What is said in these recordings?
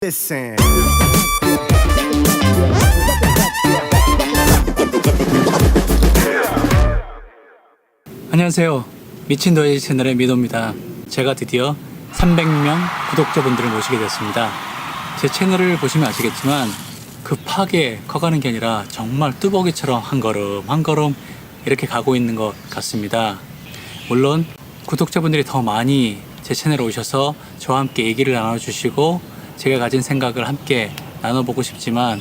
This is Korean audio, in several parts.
Listen. 안녕하세요. 미친 도예지 채널의 미도입니다. 제가 드디어 300명 구독자분들을 모시게 됐습니다. 제 채널을 보시면 아시겠지만 급하게 커가는 게 아니라 정말 뚜벅이처럼 한 걸음 한 걸음 이렇게 가고 있는 것 같습니다. 물론 구독자분들이 더 많이 제 채널에 오셔서 저와 함께 얘기를 나눠주시고 제가 가진 생각을 함께 나눠보고 싶지만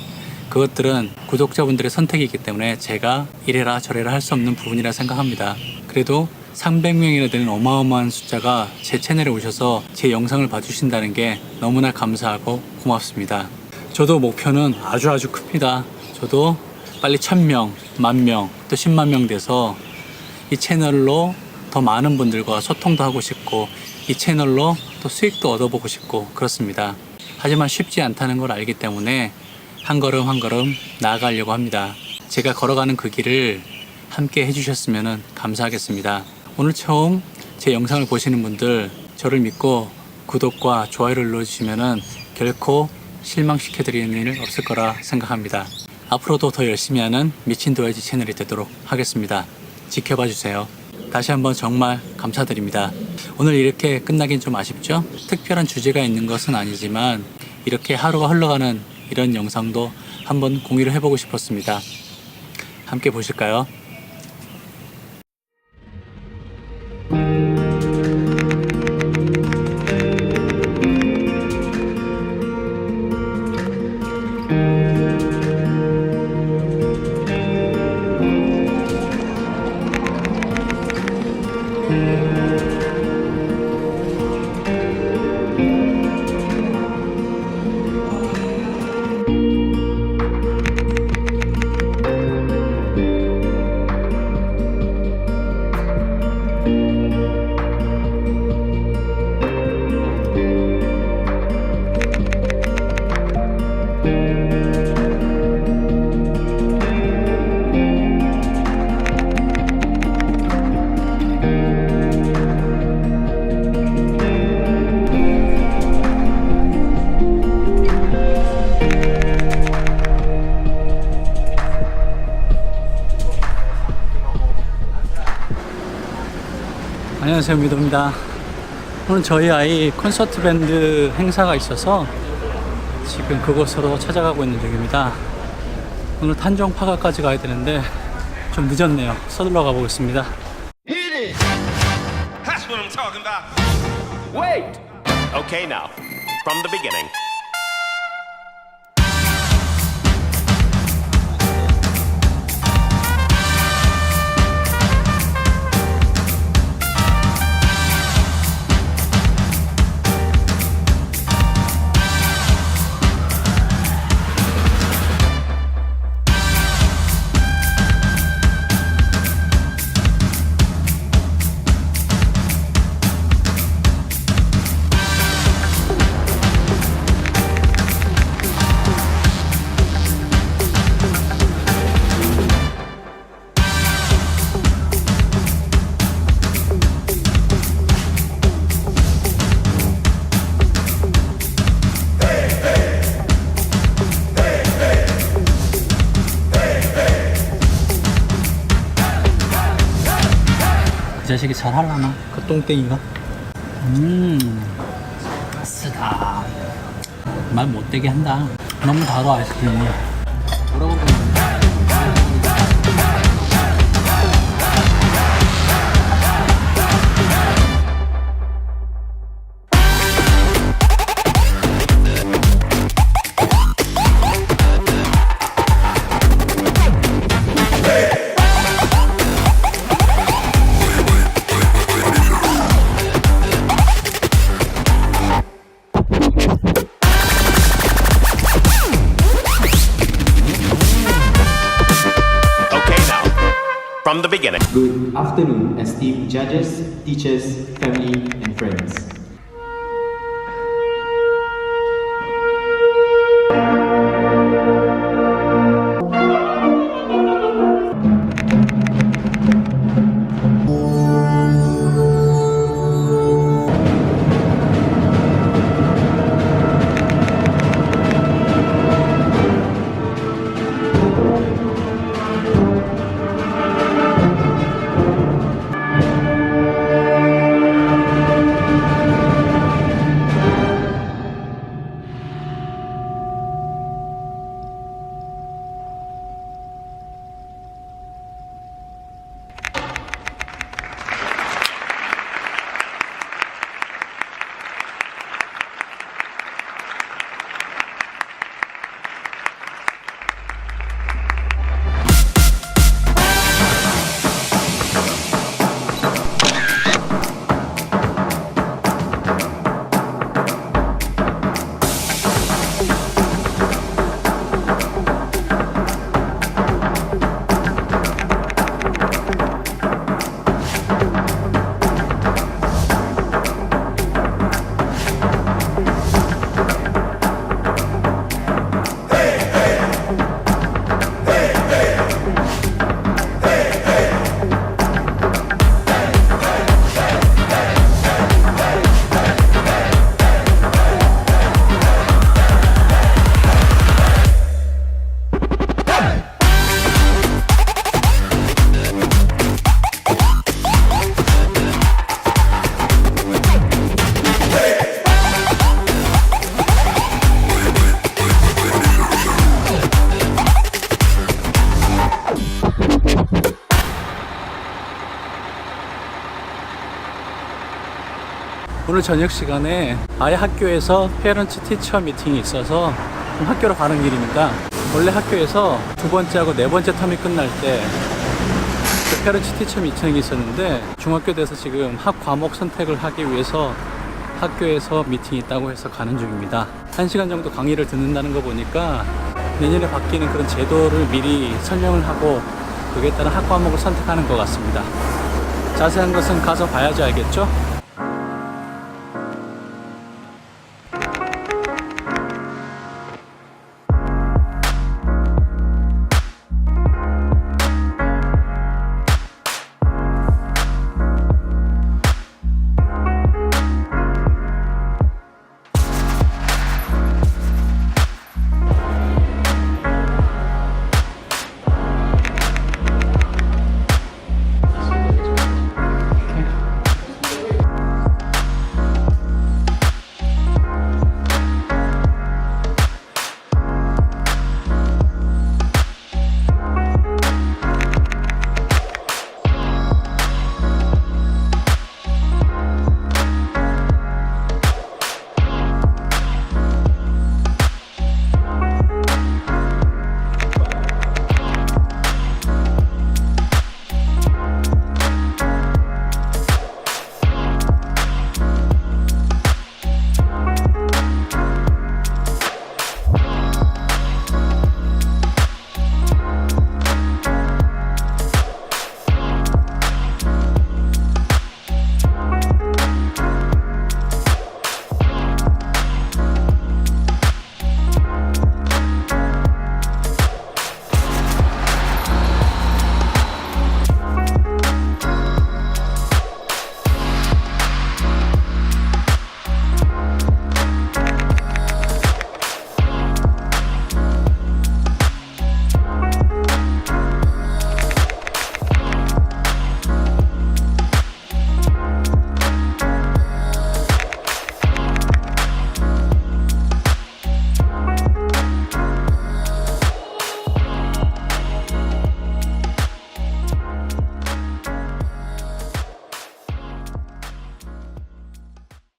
그것들은 구독자분들의 선택이기 때문에 제가 이래라 저래라 할 수 없는 부분이라 생각합니다. 그래도 300명이나 되는 어마어마한 숫자가 제 채널에 오셔서 제 영상을 봐주신다는 게 너무나 감사하고 고맙습니다. 저도 목표는 아주 큽니다. 저도 빨리 1000명, 10,000명, 또 10만 명 돼서 이 채널로 더 많은 분들과 소통도 하고 싶고 이 채널로 또 수익도 얻어보고 싶고 그렇습니다. 하지만 쉽지 않다는 걸 알기 때문에 한 걸음 한 걸음 나아가려고 합니다. 제가 걸어가는 그 길을 함께 해주셨으면 감사하겠습니다. 오늘 처음 제 영상을 보시는 분들 저를 믿고 구독과 좋아요를 눌러주시면 결코 실망시켜드리는 일 없을 거라 생각합니다. 앞으로도 더 열심히 하는 미친 도예지 채널이 되도록 하겠습니다. 지켜봐 주세요. 다시 한번 정말 감사드립니다. 오늘 이렇게 끝나긴 좀 아쉽죠? 특별한 주제가 있는 것은 아니지만 이렇게 하루가 흘러가는 이런 영상도 한번 공유를 해보고 싶었습니다. 함께 보실까요? 안녕하세요, 미도입니다. 오늘 저희 아이 콘서트 밴드 행사가 있어서 지금 그곳으로 찾아가고 있는 중입니다. 오늘 탄종파가까지 가야 되는데 좀 늦었네요. 서둘러 가보겠습니다. Hit it! That's what I'm talking about. Wait! Okay, now, from the beginning. 이 자식이 잘 하려나? 그 똥땡이가? 쓰다. 말 못되게 한다. 너무 달아, 아이스크림이. 뭐라고 From the beginning. Good afternoon, esteemed judges, teachers, family, and friends. 오늘 저녁 시간에 아예 학교에서 페런츠 티처 미팅이 있어서 지금 학교로 가는 길입니다. 원래 학교에서 두 번째하고 네 번째 텀이 끝날 때 페런츠 티처 미팅이 있었는데 중학교 돼서 지금 학 과목 선택을 하기 위해서 학교에서 미팅이 있다고 해서 가는 중입니다. 1시간 정도 강의를 듣는다는 거 보니까 내년에 바뀌는 그런 제도를 미리 설명을 하고 거기에 따른 학 과목을 선택하는 것 같습니다. 자세한 것은 가서 봐야지 알겠죠?